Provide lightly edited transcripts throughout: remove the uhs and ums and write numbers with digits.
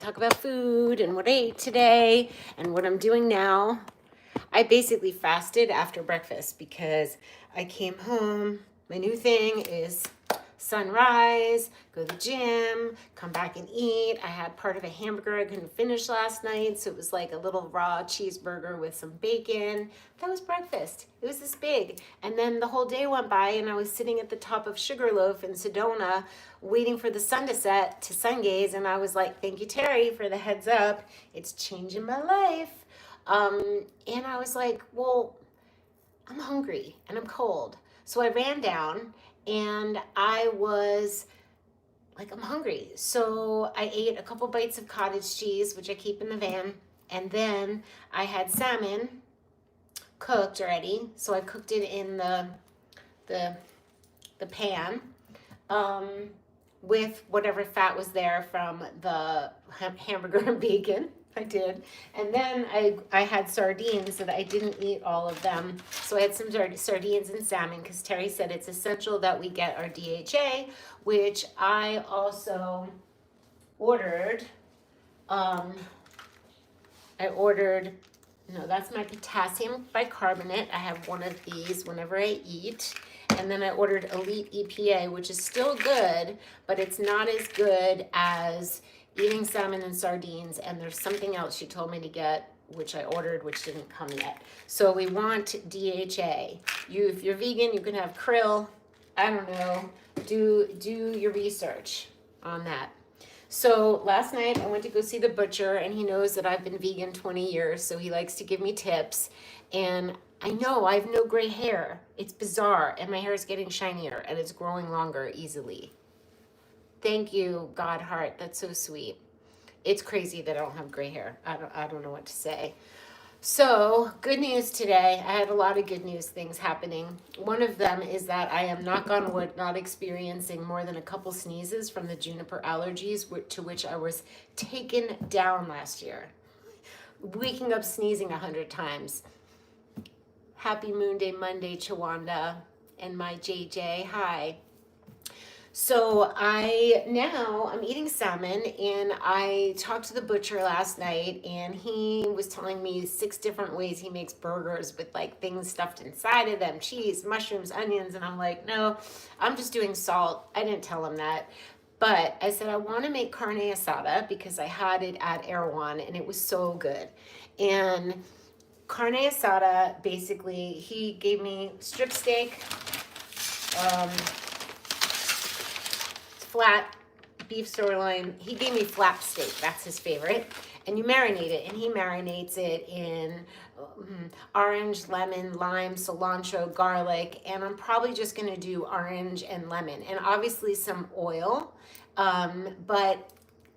talk about food and what I ate today and what I'm doing now. I basically fasted after breakfast because I came home. My new thing is sunrise, go to the gym, come back and eat. I had part of a hamburger I couldn't finish last night, so it was like a little raw cheeseburger with some bacon. That was breakfast. It was this big. And then the whole day went by and I was sitting at the top of Sugarloaf in Sedona waiting for the sun to set to sun gaze, and I was like, thank you, Terry, for the heads up. It's changing my life. And I was like, well, I'm hungry and I'm cold. So I ran down and I was like, I'm hungry. So I ate a couple bites of cottage cheese, which I keep in the van. And then I had salmon cooked already. So I cooked it in the pan with whatever fat was there from the hamburger and bacon. I did. And then I had sardines that I didn't eat all of them. So I had some sardines and salmon because Terry said it's essential that we get our DHA, which I also ordered. No, that's my potassium bicarbonate. I have one of these whenever I eat. And then I ordered Elite EPA, which is still good, but it's not as good as eating salmon and sardines. And there's something else she told me to get, which I ordered, which didn't come yet. So we want DHA. If you're vegan, you can have krill. I don't know. Do your research on that. So last night I went to go see the butcher, and he knows that I've been vegan 20 years, so he likes to give me tips. And I know I have no gray hair. It's bizarre, and my hair is getting shinier, and it's growing longer easily. Thank you, God heart. That's so sweet. It's crazy that I don't have gray hair. I don't know what to say. So, good news today. I had a lot of good news things happening. One of them is that I am, knock on wood, not experiencing more than a couple sneezes from the juniper allergies to which I was taken down last year. Waking up sneezing 100 times. Happy Moon Day Monday, Chawanda, and my JJ. Hi. So I'm eating salmon, and I talked to the butcher last night, and he was telling me 6 different ways he makes burgers with like things stuffed inside of them, cheese, mushrooms, onions, and I'm like, no, I'm just doing salt. I didn't tell him that. But I said, I want to make carne asada because I had it at Erewhon and it was so good. And carne asada, basically, he gave me strip steak, flat beef sirloin. He gave me flap steak. That's his favorite. And you marinate it. And he marinates it in orange, lemon, lime, cilantro, garlic. And I'm probably just going to do orange and lemon. And obviously some oil. But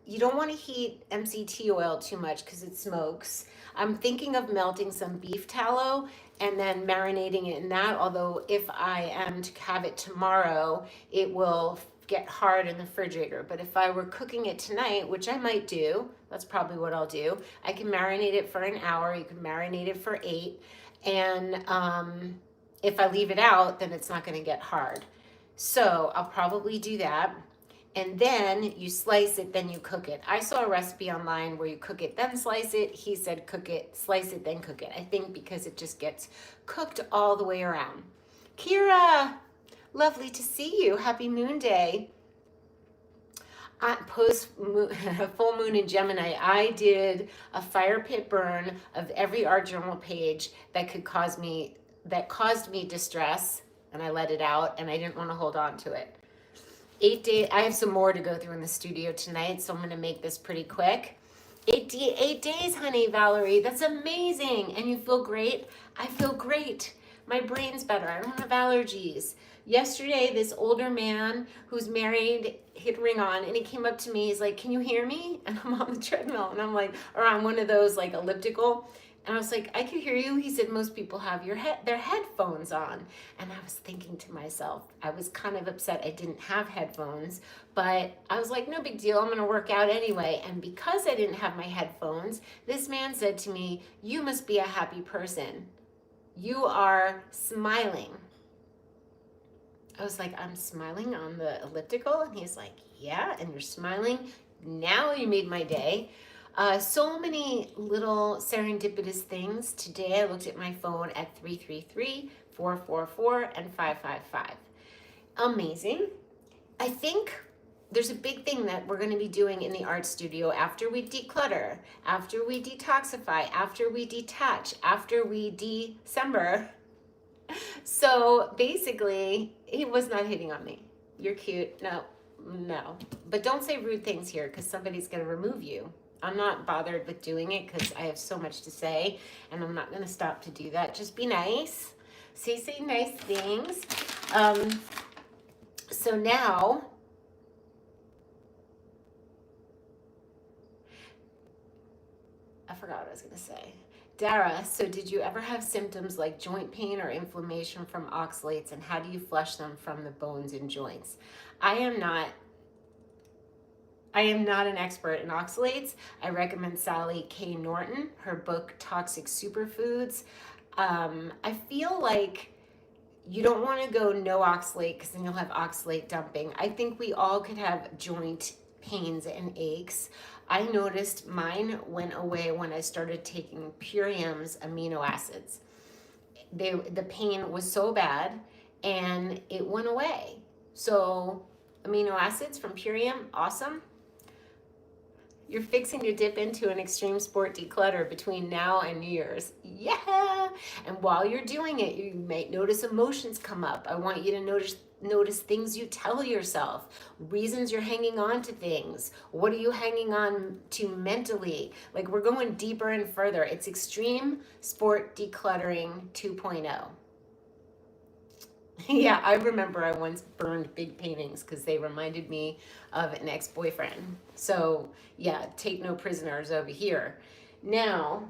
you don't want to heat MCT oil too much because it smokes. I'm thinking of melting some beef tallow and then marinating it in that. Although if I am to have it tomorrow, it will get hard in the refrigerator. But if I were cooking it tonight, which I might do, that's probably what I'll do. I can marinate it for an hour. You can marinate it for 8. And if I leave it out, then it's not going to get hard. So I'll probably do that. And then you slice it, then you cook it. I saw a recipe online where you cook it, then slice it. He said cook it, slice it, then cook it. I think because it just gets cooked all the way around. Kira, lovely to see you. Happy Moon Day. Full moon in Gemini, I did a fire pit burn of every art journal page that caused me distress, and I let it out, and I didn't want to hold on to it. 8 days. I have some more to go through in the studio tonight, so I'm going to make this pretty quick. 8 days, honey, Valerie. That's amazing. And you feel great? I feel great. My brain's better. I don't have allergies. Yesterday, this older man who's married hit ring on, and he came up to me. He's like, can you hear me? And I'm on the treadmill, and I'm like, or on one of those like elliptical. And I was like, I can hear you. He said, most people have their headphones on. And I was thinking to myself, I was kind of upset I didn't have headphones, but I was like, no big deal. I'm going to work out anyway. And because I didn't have my headphones, this man said to me, you must be a happy person. You are smiling. I was like, I'm smiling on the elliptical? And he's like, yeah, and you're smiling. Now you made my day. So many little serendipitous things. Today I looked at my phone at 333, 444, and 555. Amazing. I think there's a big thing that we're going to be doing in the art studio after we declutter, after we detoxify, after we detach, after we December. So basically, he was not hitting on me. You're cute. No. But don't say rude things here because somebody's going to remove you. I'm not bothered with doing it because I have so much to say and I'm not going to stop to do that. Just be nice. Say nice things. So now, I forgot what I was going to say. Dara, so did you ever have symptoms like joint pain or inflammation from oxalates, and how do you flush them from the bones and joints? I am not an expert in oxalates. I recommend Sally K. Norton, her book Toxic Superfoods. I feel like you don't want to go no oxalate because then you'll have oxalate dumping. I think we all could have joint pains and aches. I noticed mine went away when I started taking Purium's amino acids. The pain was so bad and it went away. So amino acids from Purium, awesome. You're fixing to dip into an extreme sport declutter between now and New Year's. Yeah! And while you're doing it, you may notice emotions come up. I want you to notice things you tell yourself, reasons you're hanging on to things. What are you hanging on to mentally? Like, we're going deeper and further. It's extreme sport decluttering 2.0. Yeah, I remember I once burned big paintings because they reminded me of an ex-boyfriend. So yeah, take no prisoners over here. Now,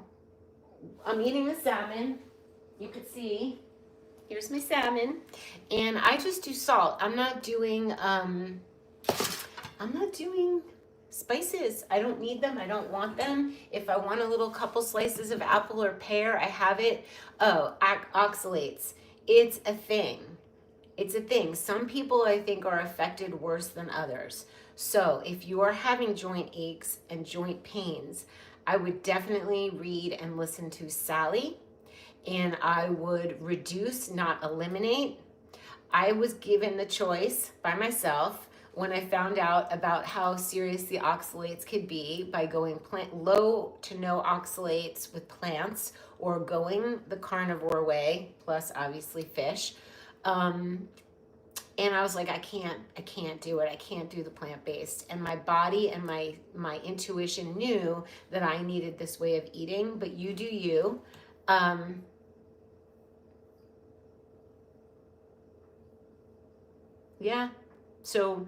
I'm eating the salmon. You could see, here's my salmon. And I just do salt. I'm not doing spices. I don't need them. I don't want them. If I want a little couple slices of apple or pear, I have it. Oh, oxalates. It's a thing. It's a thing. Some people, I think, are affected worse than others. So if you are having joint aches and joint pains, I would definitely read and listen to Sally, and I would reduce, not eliminate. I was given the choice by myself when I found out about how serious the oxalates could be by going low to no oxalates with plants, or going the carnivore way, plus obviously fish. And I was like, I can't do it. I can't do the plant-based. And my body and my intuition knew that I needed this way of eating, but you do you. Yeah. So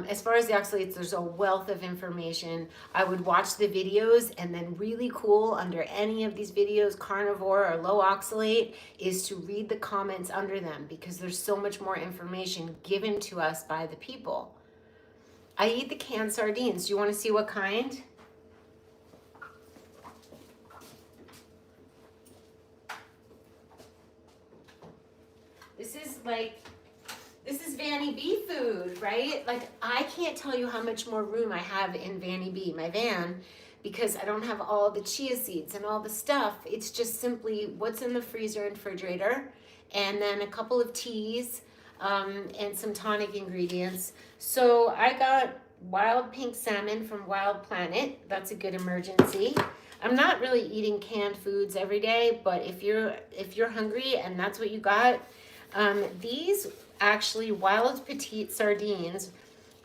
as far as the oxalates, there's a wealth of information. I would watch the videos, and then really cool under any of these videos, carnivore or low oxalate, is to read the comments under them because there's so much more information given to us by the people. I eat the canned sardines. Do you want to see what kind? This is Vanny B food, right? Like, I can't tell you how much more room I have in Vanny B, my van, because I don't have all the chia seeds and all the stuff. It's just simply what's in the freezer and refrigerator, and then a couple of teas, and some tonic ingredients. So I got wild pink salmon from Wild Planet. That's a good emergency. I'm not really eating canned foods every day, but if you're hungry and that's what you got, these actually wild petite sardines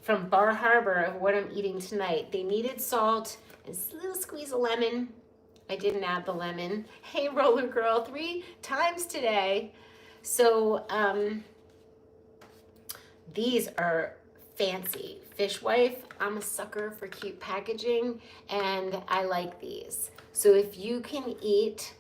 from Bar Harbor of what I'm eating tonight. They needed salt and a little squeeze of lemon. I didn't add the lemon. Hey, Roller Girl, 3 times today. So these are fancy. Fishwife, I'm a sucker for cute packaging, and I like these. So if you can eat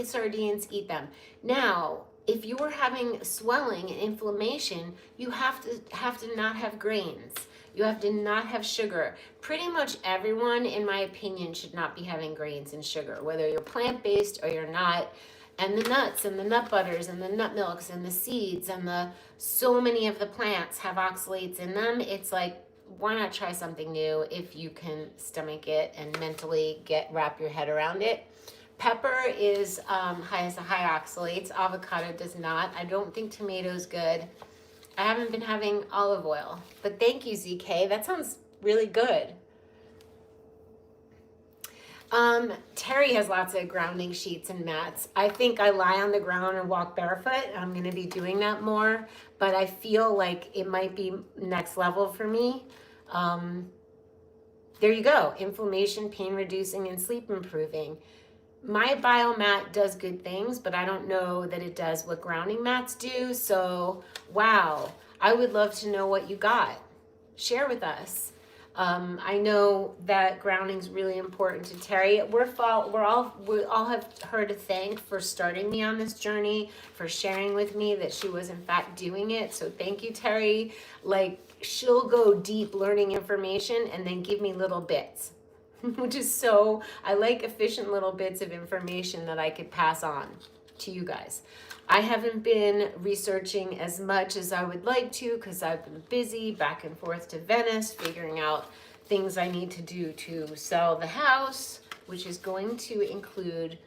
sardines, eat them. Now, if you are having swelling and inflammation, you have to not have grains. You have to not have sugar. Pretty much everyone, in my opinion, should not be having grains and sugar, whether you're plant-based or you're not. and the nuts and the nut butters and the nut milks and the seeds and the so many of the plants have oxalates in them. It's like, why not try something new if you can stomach it and mentally wrap your head around it. Pepper is has high oxalates. Avocado does not. I don't think tomato's good. I haven't been having olive oil, but thank you, ZK. That sounds really good. Terry has lots of grounding sheets and mats. I think I lie on the ground and walk barefoot. I'm going to be doing that more, but I feel like it might be next level for me. There you go. Inflammation, pain reducing, and sleep improving. My biomat does good things, but I don't know that it does what grounding mats do. So, wow, I would love to know what you got. Share with us. I know that grounding is really important to Terry. We all have her to thank for starting me on this journey, for sharing with me that she was in fact doing it. So thank you, Terry. Like, she'll go deep learning information and then give me little bits, which is so, I like efficient little bits of information that I could pass on to you guys. I haven't been researching as much as I would like to because I've been busy back and forth to Venice, figuring out things I need to do to sell the house, which is going to include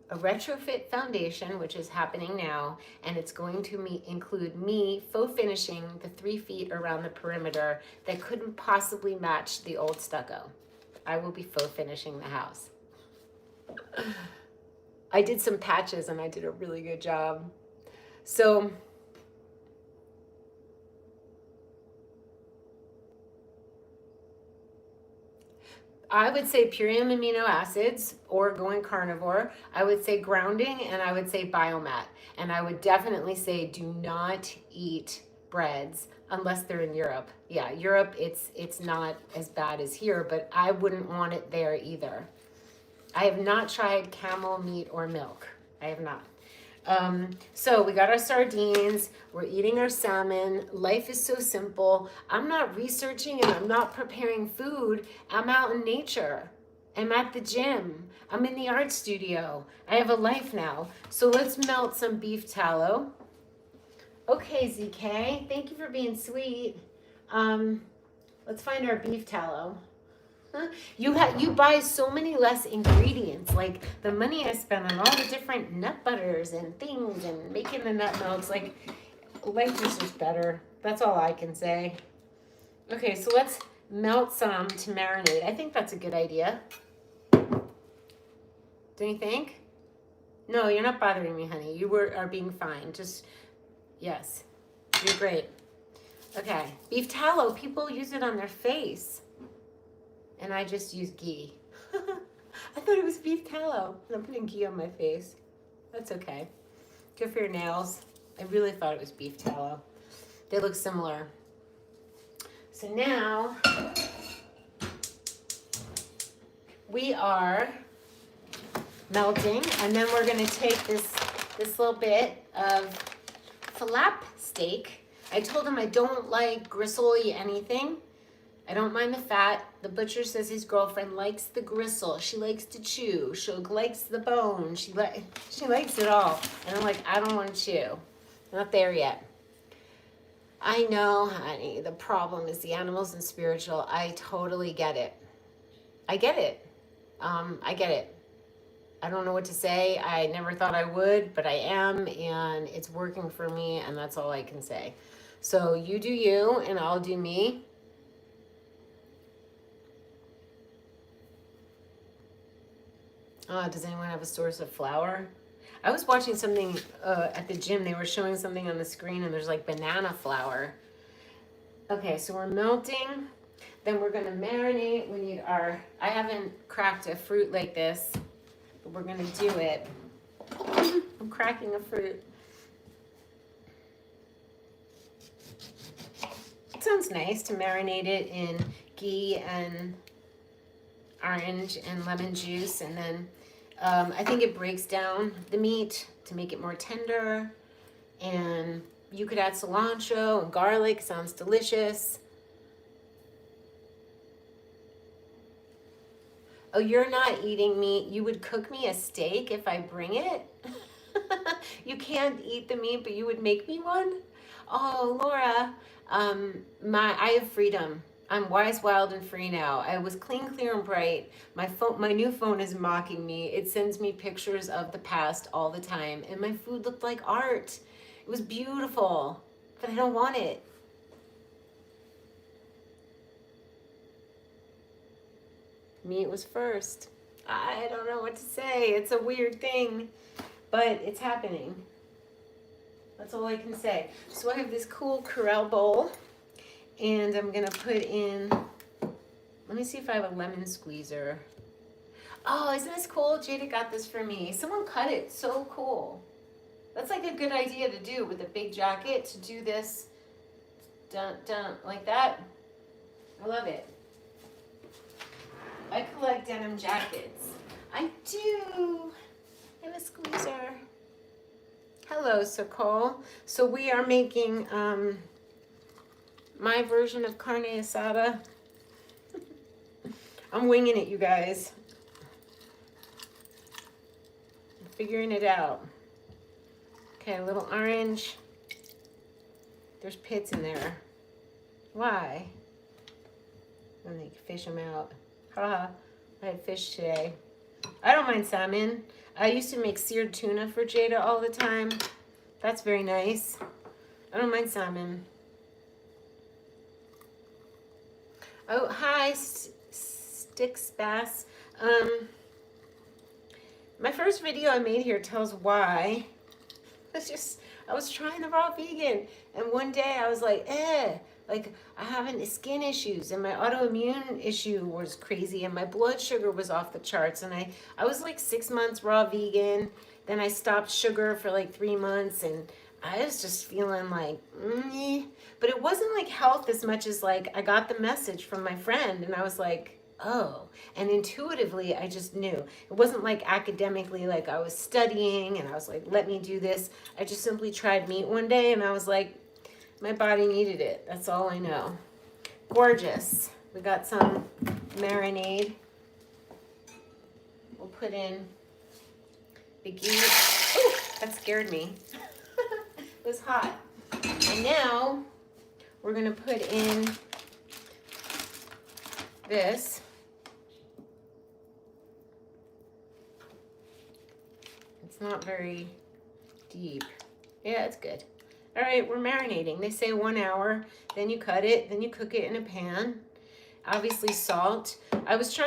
a retrofit foundation, which is happening now, and it's going to include me faux finishing the 3 feet around the perimeter that couldn't possibly match the old stucco. I will be faux finishing the house. I did some patches and I did a really good job. So I would say purium amino acids or going carnivore. I would say grounding, and I would say biomat. And I would definitely say do not eat breads unless they're in Europe. Yeah, Europe, it's not as bad as here, but I wouldn't want it there either. I have not tried camel meat or milk. I have not. So we got our sardines, we're eating our salmon. Life is so simple. I'm not researching and I'm not preparing food. I'm out in nature. I'm at the gym. I'm in the art studio. I have a life now. So let's melt some beef tallow. Okay, ZK, thank you for being sweet. Let's find our beef tallow. You buy so many less ingredients. Like the money I spend on all the different nut butters and things and making the nut milks, like life is just better. That's all I can say. Okay, so let's melt some to marinate. I think that's a good idea. Don't you think? No, you're not bothering me, honey. You are being fine. Just, yes, you're great. Okay, beef tallow. People use it on their face. And I just use ghee. I thought it was beef tallow. I'm putting ghee on my face. That's okay. Good for your nails. I really thought it was beef tallow. They look similar. So now we are melting, and then we're going to take this little bit of flap steak. I told him I don't like gristly anything. I don't mind the fat. The butcher says his girlfriend likes the gristle. She likes to chew. She likes the bone. She likes it all. And I'm like, I don't want to chew. Not there yet. I know, honey, the problem is the animals and spiritual. I totally get it. I get it. I get it. I don't know what to say. I never thought I would, but I am, and it's working for me, and that's all I can say. So you do you, and I'll do me. Does anyone have a source of flour? I was watching something at the gym. They were showing something on the screen, and there's like banana flour. Okay, so we're melting. Then we're gonna marinate. We need I haven't cracked a fruit like this, but we're gonna do it. I'm cracking a fruit. It sounds nice to marinate it in ghee and orange and lemon juice, and then I think it breaks down the meat to make it more tender, and you could add cilantro and garlic. Sounds delicious. Oh, you're not eating meat. You would cook me a steak if I bring it? You can't eat the meat, but you would make me one? Oh, Laura, I have freedom. I'm wise, wild, and free now. I was clean, clear, and bright. My new phone is mocking me. It sends me pictures of the past all the time, and my food looked like art. It was beautiful, but I don't want it. Meat was first. I don't know what to say. It's a weird thing, but it's happening. That's all I can say. So I have this cool Corel bowl, and I'm gonna put in, let me see if I have a lemon squeezer. Oh, isn't this cool? Jada got this for me. Someone cut it, so cool. That's like a good idea to do with a big jacket, to do this, dun, dun, like that. I love it. I collect denim jackets. I do. I have a squeezer. Hello, Sokol. So we are making my version of carne asada. I'm winging it, you guys. I'm figuring it out. Okay, a little orange. There's pits in there. Why? And they can fish them out. Haha, I had fish today. I don't mind salmon. I used to make seared tuna for Jada all the time. That's very nice. I don't mind salmon. Oh, hi, Sticks Bass. My first video I made here tells why. I was trying the raw vegan, and one day I was like, like I have skin issues, and my autoimmune issue was crazy, and my blood sugar was off the charts, and I was like 6 months raw vegan. Then I stopped sugar for like 3 months, and I was just feeling like, but it wasn't like health as much as like I got the message from my friend, and I was like, oh, and intuitively I just knew. It wasn't like academically, like I was studying and I was like, let me do this. I just simply tried meat one day, and I was like, my body needed it. That's all I know. Gorgeous. We got some marinade. We'll put in the ghee. Ooh, that scared me. It was hot. And now we're gonna put in this. It's not very deep. Yeah, it's good. All right, we're marinating. They say 1 hour, then you cut it, then you cook it in a pan. Obviously salt. I was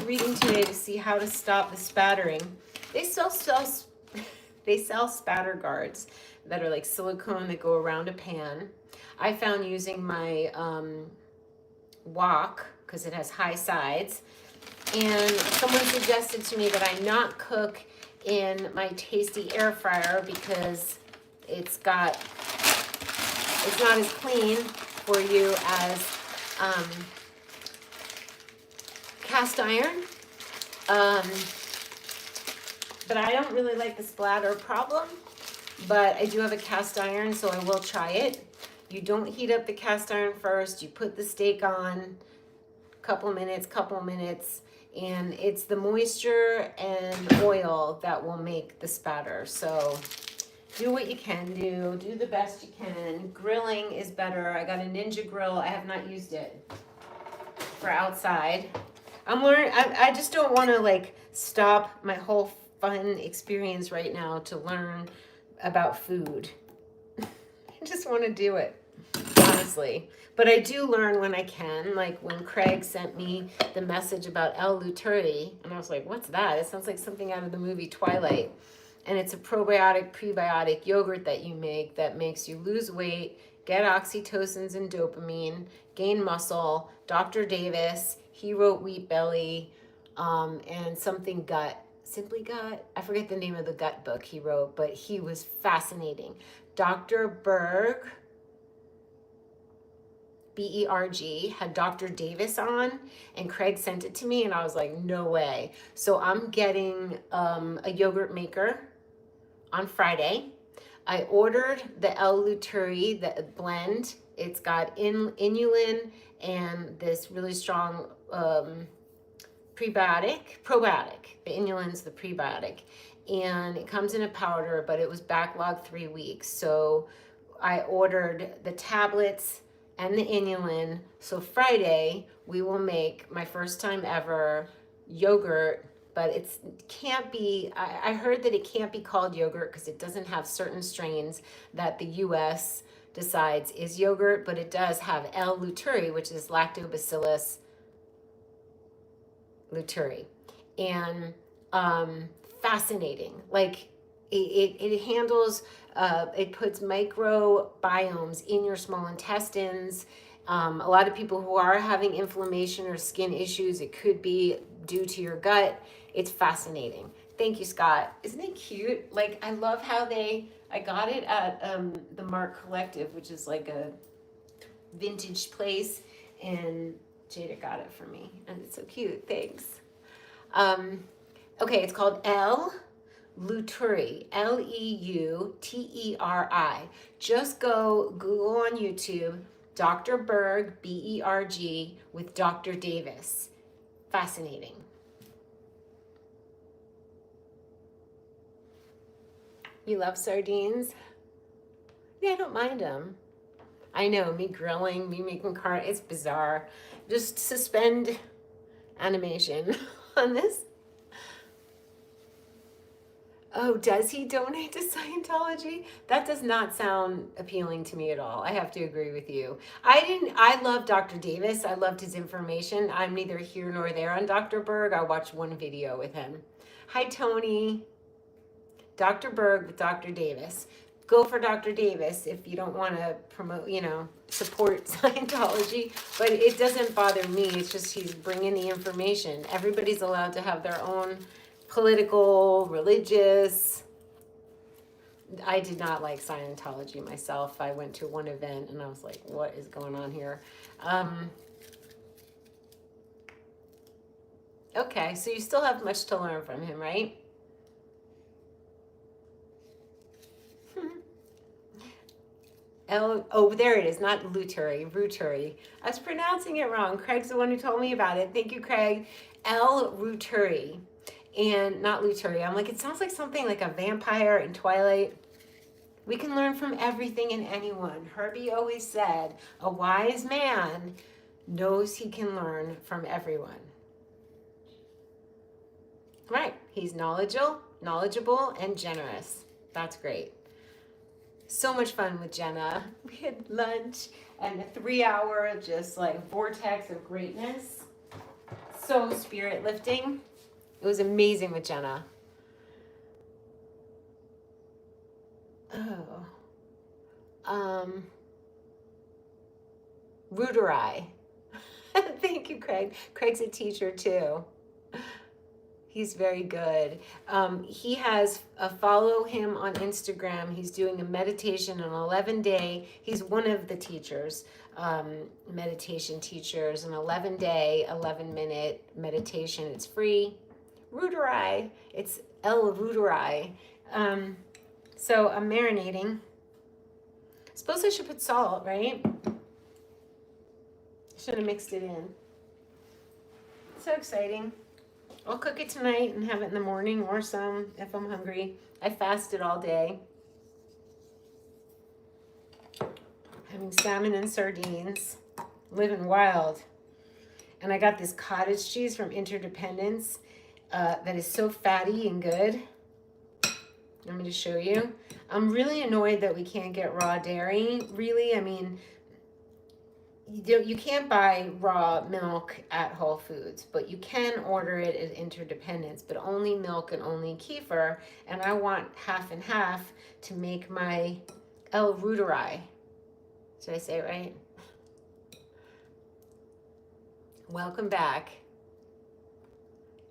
reading today to see how to stop the spattering. They sell spatter guards that are like silicone that go around a pan. I found using my wok, because it has high sides, and someone suggested to me that I not cook in my tasty air fryer because it's not as clean for you as cast iron. But I don't really like the splatter problem, but I do have a cast iron, so I will try it. You don't heat up the cast iron first. You put the steak on, couple minutes, and it's the moisture and oil that will make the spatter. So do what you can do the best you can. Grilling is better. I got a Ninja grill. I have not used it for outside. I'm learning. I just don't want to like stop my whole fun experience right now to learn about food. I just want to do it, honestly. But I do learn when I can, like when Craig sent me the message about L-Lutein, and I was like, what's that? It sounds like something out of the movie Twilight. And it's a probiotic, prebiotic yogurt that you make that makes you lose weight, get oxytocins and dopamine, gain muscle. Dr. Davis, he wrote Wheat Belly, and something gut, Simply Gut. I forget the name of the gut book he wrote, but he was fascinating. Dr. Berg, B-E-R-G, had Dr. Davis on, and Craig sent it to me, and I was like, no way. So I'm getting a yogurt maker on Friday. I ordered the L-Lutein, the blend. It's got inulin and this really strong probiotic. The inulin's the prebiotic. and it comes in a powder, but it was backlogged 3 weeks. So I ordered the tablets and the inulin. So Friday we will make my first time ever yogurt, but it can't be, I heard that it can't be called yogurt because it doesn't have certain strains that the US decides is yogurt, but it does have L. reuteri, which is Lactobacillus reuteri. And fascinating. Like it handles, it puts microbiomes in your small intestines. A lot of people who are having inflammation or skin issues, it could be due to your gut. It's fascinating. Thank you, Scott. Isn't it cute? Like, I love how I got it at the Mark Collective, which is like a vintage place, and Jada got it for me, and it's so cute. Thanks. Okay, it's called L. reuteri, Leuteri. Just go Google on YouTube, Dr. Berg, Berg, with Dr. Davis. Fascinating. You love sardines? Yeah, I don't mind them. I know, me grilling, me making it's bizarre. Just suspend animation on this. Oh, does he donate to Scientology? That does not sound appealing to me at all. I have to agree with you. I love Dr. Davis. I loved his information. I'm neither here nor there on Dr. Berg. I watched one video with him. Hi, Tony. Dr. Berg with Dr. Davis. Go for Dr. Davis if you don't want to promote, support Scientology. But it doesn't bother me. It's just he's bringing the information. Everybody's allowed to have their own political, religious. I did not like Scientology myself. I went to one event and I was like, what is going on here? Okay, so you still have much to learn from him, right? There it is, not reuteri. I was pronouncing it wrong. Craig's the one who told me about it. Thank you, Craig. L. reuteri. And not reuteri. I'm like, it sounds like something like a vampire in Twilight. We can learn from everything and anyone. Herbie always said, a wise man knows he can learn from everyone. Right. He's knowledgeable, and generous. That's great. So much fun with Jenna. We had lunch and a 3-hour just like vortex of greatness. So spirit lifting. It was amazing with Jenna. Reuteri. Thank you, Craig. Craig's a teacher too. He's very good. He has follow him on Instagram. He's doing a meditation, an 11-day. He's one of the teachers, meditation teachers, an 11-day, 11-minute meditation. It's free. Reuteri. It's L. reuteri. So I'm marinating. Suppose I should put salt, right? Should have mixed it in. So exciting. I'll cook it tonight and have it in the morning or some if I'm hungry. I fasted all day. Having salmon and sardines. Living wild. And I got this cottage cheese from Interdependence that is so fatty and good. Let me just show you. I'm really annoyed that we can't get raw dairy, really. I mean, you can't buy raw milk at Whole Foods, but you can order it at Interdependence, but only milk and only kefir. And I want half and half to make my L. reuteri. Did I say it right? Welcome back.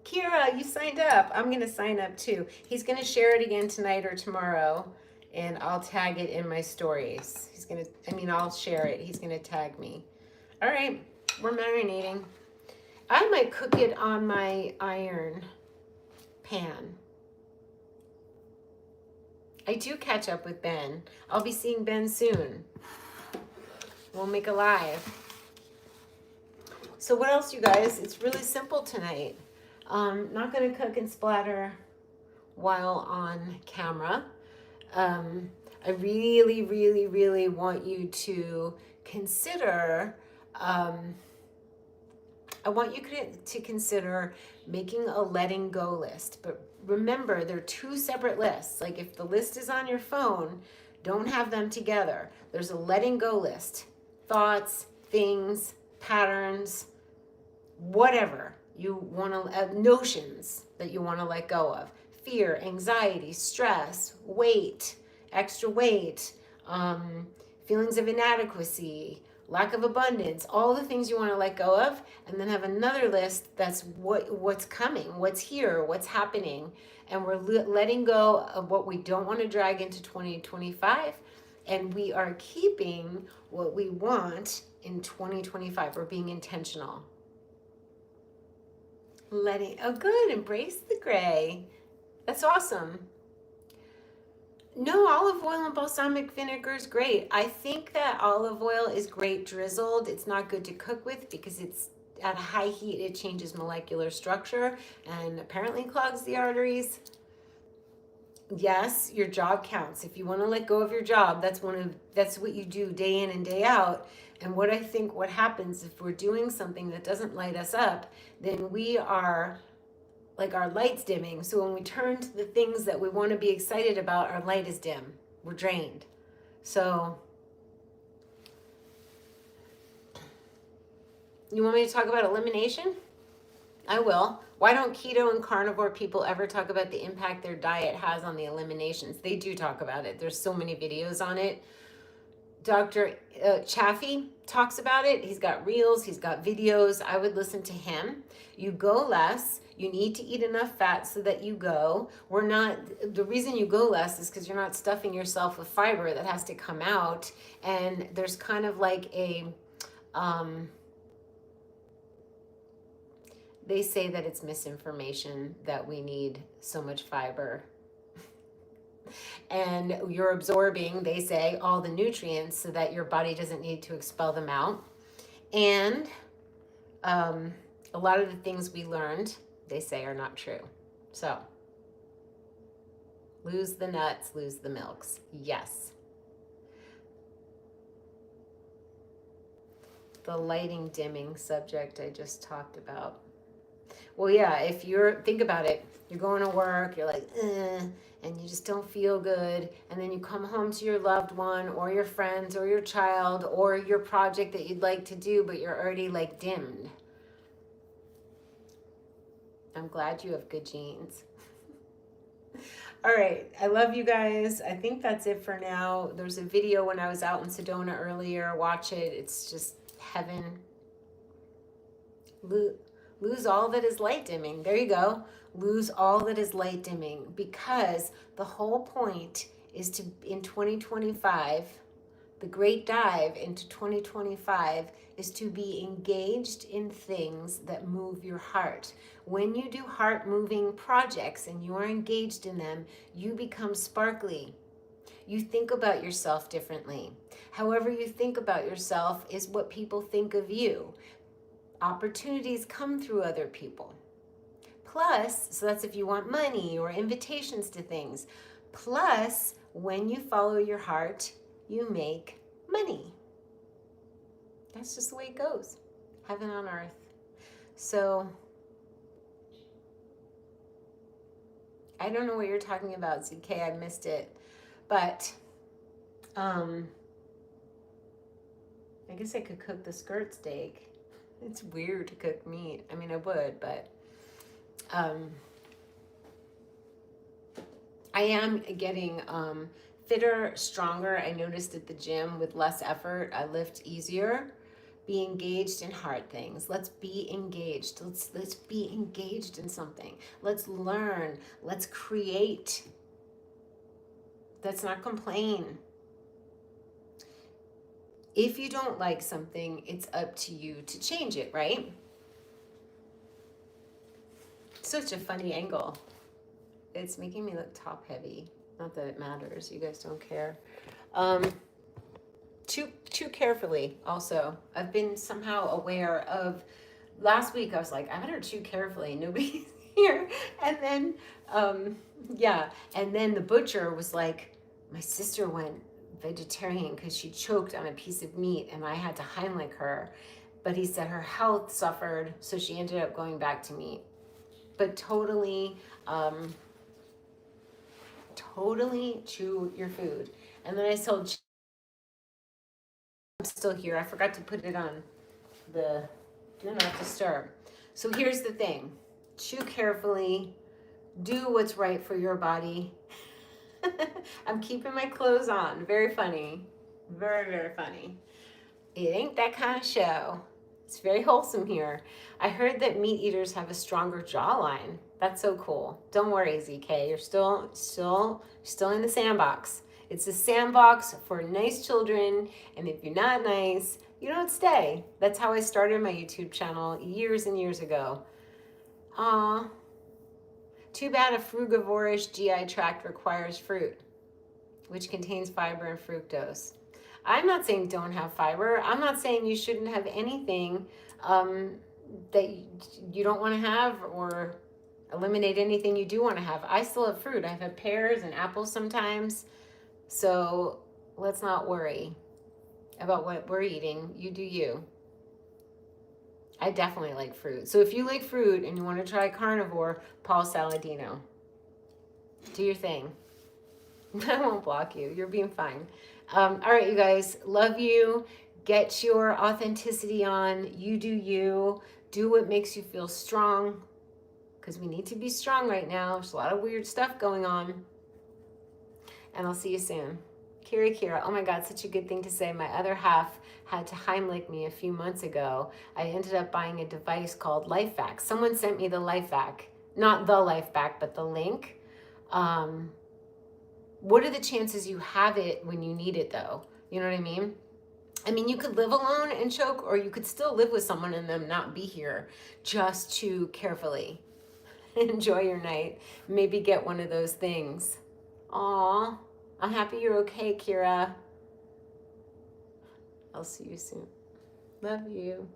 Kira, you signed up. I'm going to sign up too. He's going to share it again tonight or tomorrow, and I'll tag it in my stories. I'll share it. He's going to tag me. All right, we're marinating. I might cook it on my iron pan. I do catch up with Ben. I'll be seeing Ben soon. We'll make a live. So what else, you guys? It's really simple tonight. Not going to cook and splatter while on camera. I really, really, really want you to consider, I want you to consider making a letting go list. But remember, they're two separate lists. Like if the list is on your phone, don't have them together. There's a letting go list. Thoughts, things, patterns, whatever you want to, notions that you want to let go of. Fear, anxiety, stress, weight, extra weight, feelings of inadequacy, lack of abundance, all the things you want to let go of, and then have another list that's what's coming, what's here, what's happening, and we're letting go of what we don't want to drag into 2025, and we are keeping what we want in 2025. We're being intentional. Oh good, embrace the gray. That's awesome. No, olive oil and balsamic vinegar is great. I think that olive oil is great drizzled. It's not good to cook with because it's at high heat, it changes molecular structure and apparently clogs the arteries. Yes, your job counts. If you want to let go of your job, that's what you do day in and day out. And what I think what happens if we're doing something that doesn't light us up, then we are like our light's dimming. So when we turn to the things that we want to be excited about, our light is dim. We're drained. So you want me to talk about elimination? I will. Why don't keto and carnivore people ever talk about the impact their diet has on the eliminations? They do talk about it. There's so many videos on it. Dr. Chaffee talks about it. He's got reels, he's got videos. I would listen to him. You go less. You need to eat enough fat so that you go. The reason you go less is because you're not stuffing yourself with fiber that has to come out. And there's kind of like they say that it's misinformation that we need so much fiber. And you're absorbing, they say, all the nutrients so that your body doesn't need to expel them out. And a lot of the things we learned, they say, are not true. So, lose the nuts, lose the milks. Yes. The lighting dimming subject I just talked about. Well, yeah, think about it, you're going to work, you're like, and you just don't feel good, and then you come home to your loved one or your friends or your child or your project that you'd like to do, but you're already like dimmed. I'm glad you have good genes. All right, I love you guys. I think that's it for now. There's a video when I was out in Sedona earlier. Watch it. It's just heaven. Lose all that is light dimming. There you go. Lose all that is light dimming, because the whole point is to, in 2025, the great dive into 2025 is to be engaged in things that move your heart. When you do heart moving projects and you are engaged in them, you become sparkly. You think about yourself differently. However you think about yourself is what people think of you. Opportunities come through other people. Plus, so that's if you want money or invitations to things. Plus, when you follow your heart, you make money. That's just the way it goes. Heaven on earth. So, I don't know what you're talking about, ZK. I missed it. But, I guess I could cook the skirt steak. It's weird to cook meat. I mean, I would, but I am getting fitter, stronger. I noticed at the gym with less effort, I lift easier. Be engaged in hard things. Let's be engaged. Let's be engaged in something. Let's learn. Let's create. Let's not complain. If you don't like something, it's up to you to change it, right? Such a funny angle. It's making me look top heavy. Not that it matters. You guys don't care. Too carefully also. I've been somehow aware of, last week I was like, I better chew carefully. Nobody here. And then, yeah. And then the butcher was like, my sister went vegetarian because she choked on a piece of meat and I had to Heimlich her. But he said her health suffered, so she ended up going back to meat. But totally, totally chew your food. And then I told, I'm still here. I forgot to put it on the do not disturb. So here's the thing. Chew carefully. Do what's right for your body. I'm keeping my clothes on. Very funny. Very, very funny. It ain't that kind of show. It's very wholesome here. I heard that meat eaters have a stronger jawline. That's so cool. Don't worry, ZK. You're still in the sandbox. It's a sandbox for nice children, and if you're not nice, you don't stay. That's how I started my YouTube channel years and years ago. Aw. Too bad a frugivorish GI tract requires fruit, which contains fiber and fructose. I'm not saying don't have fiber. I'm not saying you shouldn't have anything that you don't want to have, or eliminate anything you do want to have. I still have fruit. I have pears and apples sometimes. So let's not worry about what we're eating. You do you. I definitely like fruit. So if you like fruit and you want to try carnivore, Paul Saladino, do your thing. I won't block you. You're being fine. All right, you guys. Love you. Get your authenticity on. You do you. Do what makes you feel strong, because we need to be strong right now. There's a lot of weird stuff going on. And I'll see you soon. Kira, oh my God, such a good thing to say. My other half had to Heimlich me a few months ago. I ended up buying a device called LifeVac. Someone sent me the LifeVac, not the LifeVac, but the link. What are the chances you have it when you need it, though? You know what I mean? I mean, you could live alone and choke, or you could still live with someone and them not be here. Just chew carefully. Enjoy your night. Maybe get one of those things. Aw, I'm happy you're okay, Kira. I'll see you soon. Love you.